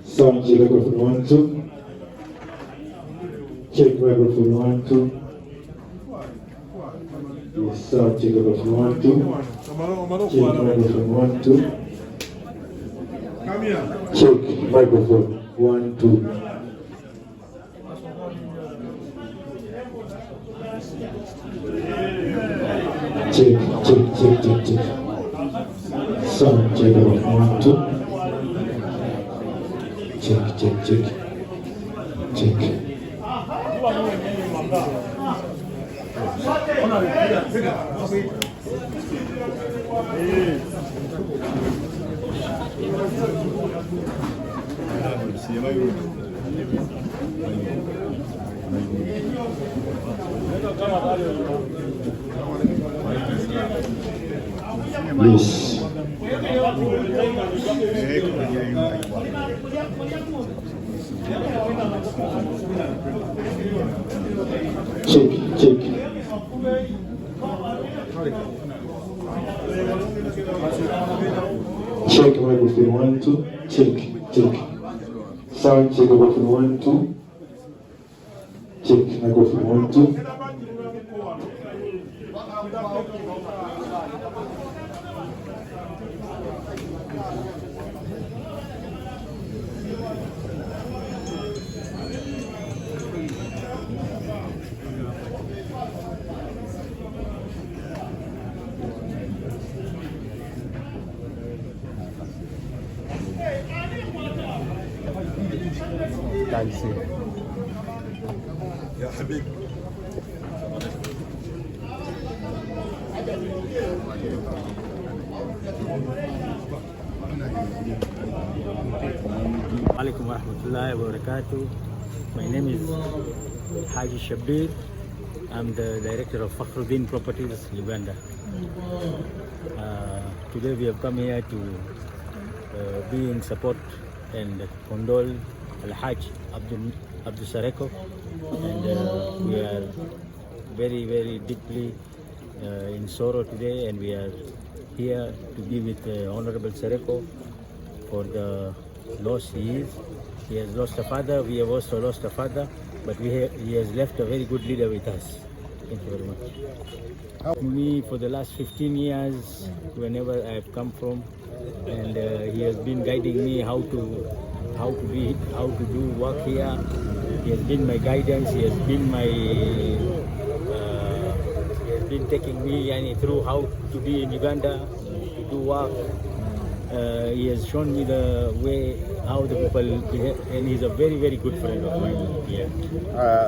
Sound check microphone 1 2. Check microphone 1 2. Yes, sound check microphone 1 2. Check microphone 1 2. Check microphone 1 2. Check. Sound check microphone 1 2. Check. Please. Check. Check microphone 1 2. Check. Sound check microphone 1 2. Check microphone 1 2. يا حبيبي Alaikum warahmatullahi wabarakatuh. My name is Haji Shabir. I'm the director of Fakhruddin Properties, Uganda. Today we have come here to be in support and condole Al-Hajj Abdul Nsereko, and we are very, very deeply in sorrow today, and we are here to be with Honorable Nsereko for the loss he is. He has lost a father, we have also lost a father, but he has left a very good leader with us. Thank you very much. Me for the last 15 years, whenever I have come from, and he has been guiding me how to do work here. He has been my guidance. He has been taking me through how to be in Uganda, to do work. He has shown me the way how the people behave, and he's a very, very good friend of mine here.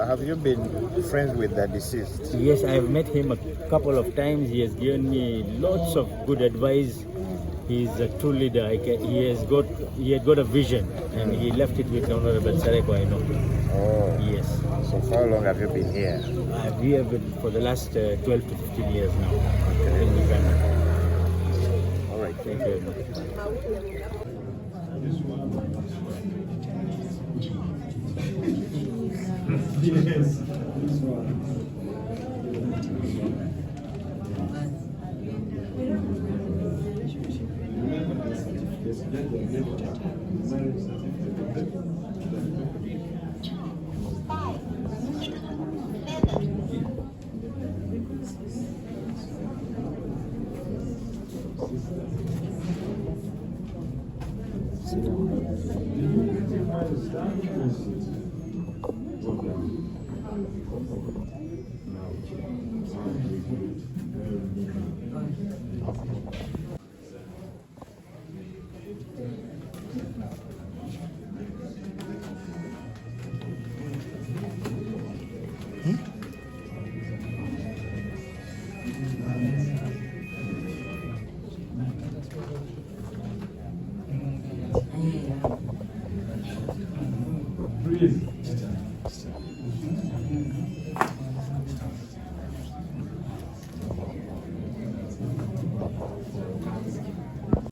Have you been friends with the deceased? Yes, I have met him a couple of times. He has given me lots of good advice. He's a true leader. He had got a vision, and he left it with Honorable Nsereko, I know. Oh. Yes. So for how long have you been here? I've been here for the last 12 to 15 years now. Okay. In Uganda. All right. Thank you very much. Yes. Breathe.